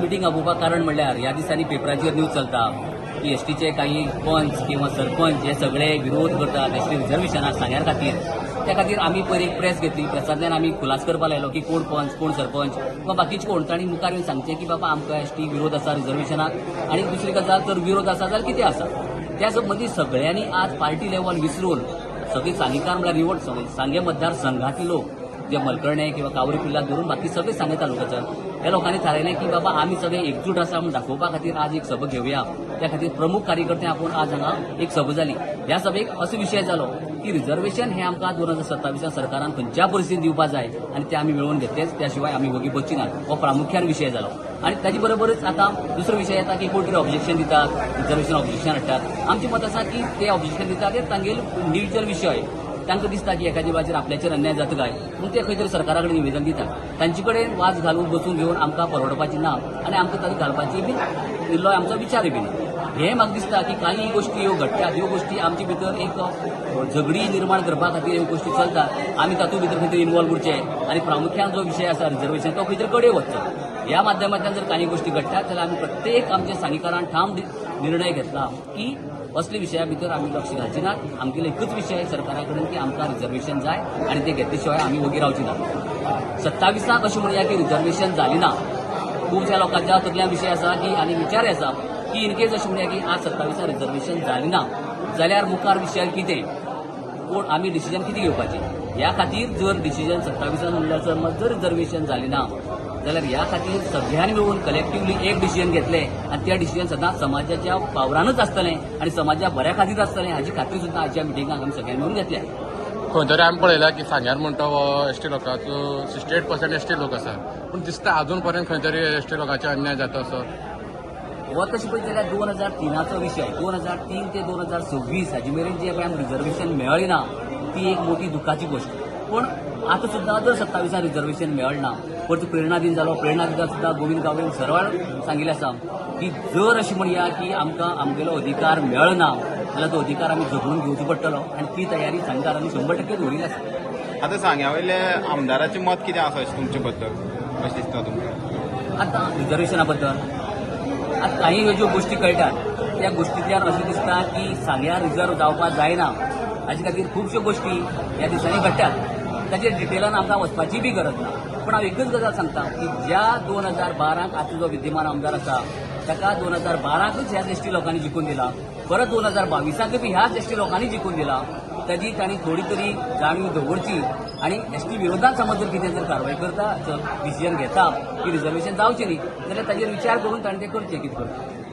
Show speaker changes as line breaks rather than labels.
Meeting आपोवपाक कारण म्हणल्यार ह्या दिसांनी पेपराचेर न्यूज चलता की एसटीचे काही पंच किंवा सरपंच हे सगळे विरोध करतात एसटी रिझर्वेशनाक सांग्यार खातीर. त्या खातीर आमी पयर एक प्रेस घेतली. प्रेसांतल्यान आमी खुलास करपाक लायलो की कोण पंच कोण सरपंच किंवा बाकीचे कोण तांणी मुखार येवन सांगचें की बाबा आमकां एसटी विरोध आसा रिझर्वेशनाक. आनी दुसरी गजाल तर विरोध आसा जाल्यार कितें आसा त्या मदीं सगळ्यांनी आज पार्टी लेवल विसरून सगळी सांगीकार म्हळ्यार निवड सांगे मतदारसंघातले लोक जे मलकर्णे किंवा कावरी पिल्ला धरून बाकी सगळे सांगे तालुक्याचे ह्या लोकांनी थारायलें की बाबा आमी सगळे एकजूट आसा म्हूण दाखोवपा खातीर आज एक सभा घेवया. त्या खातीर प्रमुख कार्यकर्ते आपूण आज हांगा एक सभा जाली. ह्या सभेक असो विशय जालो की रिझर्वेशन हे आमकां 2027 सरकारान खंयच्या परिस्थितीत दिवपाक जाय आनी ते आमी मेळोवन घेतलेच. त्या शिवाय आमी वगी बसची नात हो प्रामुख्यान विशय जालो. आनी ताचे बरोबरच आतां दुसरो विशय येता की कोण तरी ऑब्जेक्शन दितात रिझर्वेशन ऑब्जेक्शन हाडटात. आमचें मत आसा की ते ऑब्जेक्शन दितात ते तांगेलो इंडिव्हिज्युअल विशय तांकां दिसता की एका जिवाचेर आपल्याचेर अन्याय जाता काय पूण ते खंय तरी सरकारा कडेन निवेदन दितात. तांचे कडेन वाज घालून बसून घेवन आमकां परवडपाची ना आनी आमकां तातूंत घालपाची बी इल्लो आमचो विचारय बी ना. हे म्हाका दिसता की काही गोष्टी ह्यो घडटात ह्यो गोष्टी आमचे भितर एक झगडी निर्माण करपा खातीर ह्यो गोष्टी चलतात. आमी तातूंत भितर खंय तरी इन्वॉल्व उरचे आनी प्रामुख्यान जो विशय आसा रिझर्वेशन तो खंय तरी कडेन वचचो. ह्या माध्यमांतल्यान जर काही गोष्टी घडटात जाल्यार आमी प्रत्येक आमच्या सांगीकारान ठाम निर्णय घेतला की असले विशया भितर आमी लक्ष घालची नात. आमगेलो एकूच विशय सरकारा कडेन की आमकां रिझर्वेशन जाय आनी ते घेतले शिवाय आमी वगी रावची नात. 27 अशें म्हणया की रिझर्वेशन जाली ना. खुबश्या लोकांच्या तकल्यान विशय आसा की आनी विचार आसा की इनकेस अशें म्हणया की आज 27 रिझर्वेशन जाली ना जाल्यार मुखार विशय कितें कोण आमी डिसिजन कितें घेवपाचें. ह्या खातीर जर डिसिजन 27 म्हणल्यार समज जर रिझर्वेशन जाली ना जाल्यार ह्या खातीर सगळ्यांनी मेळून कलेक्टिवली एक डिसिजन घेतलें आनी त्या डिसिजन सदांच समाजाच्या वावरानूच आसतलें आनी समाजा बऱ्या खातीर आसतलें हाची खात्री सुद्दां आजच्या मिटिंगाक आमी सगळ्यांनी मेळून घेतल्या.
खंय तरी आमी पळयला की सांग्यार म्हणटा हो एसटी लोकांचो 68% एसटी लोक आसा पूण दिसता अजून पर्यंत खंय तरी एसटी लोकांचे अन्याय जाता असो.
हो तशें पळयत जाल्यार 2003चो विशय 2003 ते 2026 हाजे मेरेन जे पळय आमकां रिझर्वेशन मेळ्ळी ना ती एक मोठी दुखाची गोष्ट. पूण आतां सुद्दां जर 27 रिझर्वेशन मेळ्ळें ना परत प्रेरणा दिन जालो. प्रेरणा दिनाक सुद्दां गोविंद गावडेन सरळ सांगिल्लें आसा की जर अशें म्हणया की आमकां आमगेलो अधिकार मेळना जाल्यार तो अधिकार आमी जगून घेवचो पडटलो आनी ती तयारी सांगीकारांनी 100% दवरिल्ली आसा.
आतां सांग्या वयले आमदाराचें मत कितें आसा अशें तुमचे बद्दल अशें दिसता तुमकां
आतां रिझर्वेशना बद्दल आतां काही ह्यो ज्यो गोश्टी कळटात त्या गोश्टींतल्यान अशें दिसता की सांग्यार रिझर्व जावपाक जायना हाचे खातीर खुबश्यो गोश्टी ह्या दिसांनी घडटात. ताचेर डिटेलान आमकां वचपाची बी गरज ना. पूण हांव एकच गजाल सांगता की ज्या 2012 आतां जो विद्यमान आमदार आसा ताका 2012कूच ह्याच एसटी लोकांनी जिखून दिला. परत 2022 बी ह्याच एसटी लोकांनी जिखून दिला. ताजी तांणी थोडी तरी जाणीव दवरची आनी एसटी विरोधात समज जर कितें जर कारवाय करता डिसिजन घेता की रिझर्वेशन जावचें न्ही जाल्यार ताजेर विचार करून ताणें तें करचें कितें करचें.